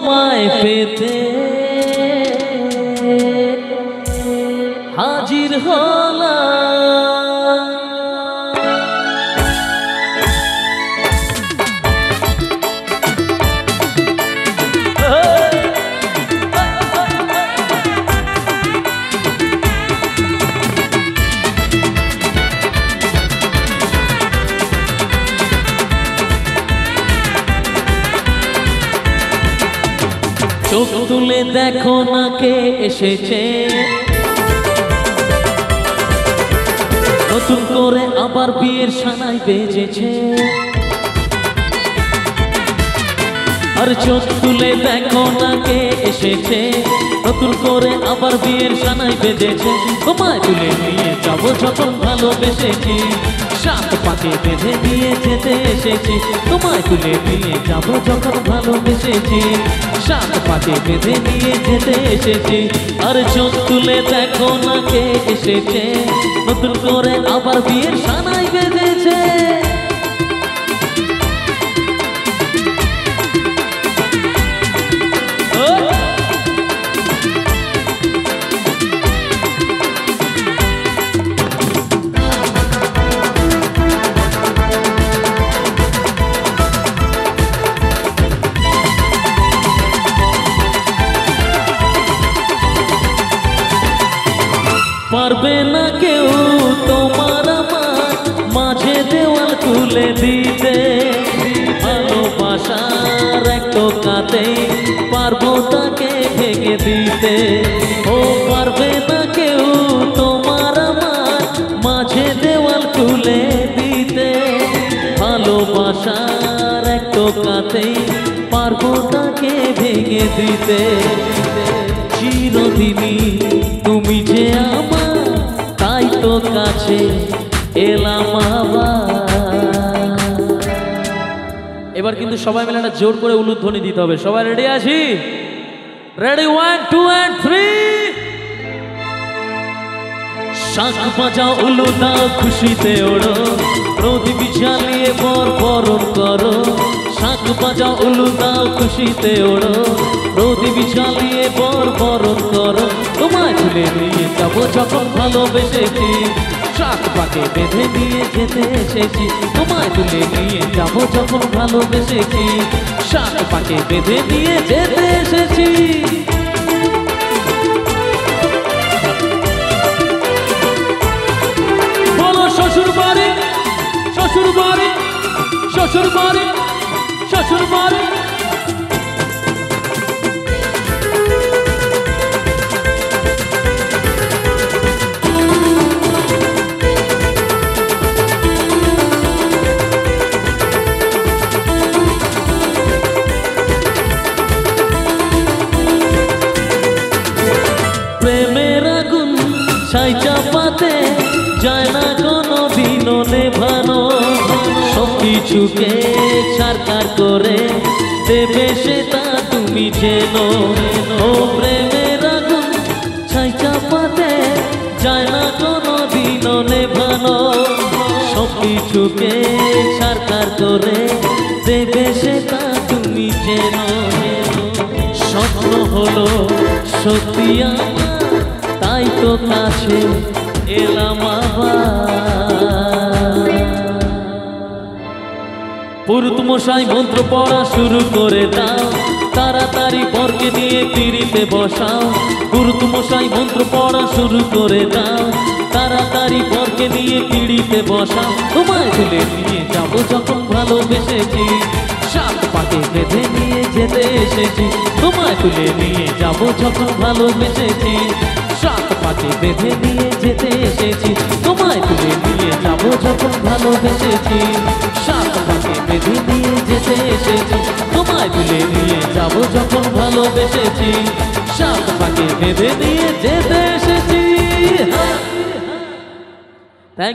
তোমায় পেতে হাজির হলাম। চোখ তুলে দেখো না কে এসেছে, নতুন করে আবার বিয়ের সানাই বেজেছে। আর চোখ তুলে দেখো না কে এসেছে, নতুন করে আবার বিয়ের সানাই বেজেছে। তোমায় তুলে নিয়ে যাবো যখন ভালোবেসেছি, সাত পাকে বেঁধে দিয়ে যেতে এসেছি। তোমায় তুলে নিয়ে যাবো যখন ভালোবেসেছি, সাত পাকে বেঁধে নিয়ে যেতে এসেছি। আর চোখ তুলে দেখো না কে এসেছে, নতুন করে আবার বিয়ের সানাই বেজেছে। পারবে না কেউ তোমার আমার মাঝে দেওয়াল তুলে দিতে, ভালোবাসার এক টোকাতে পারবো তাকে ভেঙে দিতে। ও পারবে না কেউ তোমার আমার মাঝে দেওয়াল তুলে দিতে, ভালোবাসার এক টোকাতে পারবো তাকে ভেঙে দিতে। চিরদিনই তুমি যে আমার, তাই তো কাছে এলাম আবার। এবার কিন্তু সবাই মিলে একটা জোর করে উলুধ্বনি দিতে হবে। সবাই রেডি আছি? Ready, 1 2 and 3। শাঁখ বাজাও, উলু দাও, খুশিতে ওড়ো, প্রদীপ জ্বালিয়ে বরণ করো। শাঁখ বাজাও, উলু দাও, খুশিতে ওড়ো, প্রদীপ জ্বালিয়ে বরণ করো। তোমায় তুলে নিয়ে যাবো যখন ভালোবেসেছি, সাত পাকে বেঁধে নিয়ে যেতে এসেছি। তোমায় তুলে নিয়ে যাবো যখন ভালোবেসেছি, সাত পাকে বেঁধে নিয়ে যেতে এসেছি। বলো শ্বশুর বাড়ি, শ্বশুর বাড়ি, শ্বশুর বাড়ি, শ্বশুর বাড়ি। প্রেমের আগুন ছাই চাপাতে যায় না কোনো দিনও নেভানো, সব কিছুকে ছারখার করে দেবে সেটা তুমি জেনো। ও প্রেমের আগুন ছাই চাপাতে যায় না কোনো দিনও নেভানো, সব কিছুকে ছারখার করে দেবে সেটা তুমি জেনো। স্বপ্ন হলো সত্যি আমার, তাই তো কাছে এলাম আবার। পুরুত মশাই মন্ত্র পড়া শুরু করে দাও, তাড়াতাড়ি বরকে নিয়ে পিড়িতে বসাও। পুরুত মশাই মন্ত্র পড়া শুরু করে দাও, তাড়াতাড়ি বরকে নিয়ে পিড়িতে বসাও। তোমায় তুলে নিয়ে যাবো যখন ভালোবেসেছি, সাত পাকে বেঁধে নিয়ে যেতে এসেছি। তোমায় তুলে নিয়ে যাবো যখন ভালোবেসেছি, সাত পাকে বেঁধে নিয়ে যেতে এসেছি। তোমায় তুলে নিয়ে যাবো যখন ভালোবেসেছি, সাত পাকে বেঁধে নিয়ে যেতে এসেছি। তোমায় তুলে নিয়ে যাবো যখন ভালোবেসেছি, সাত পাকে বেঁধে নিয়ে যেতে এসেছি।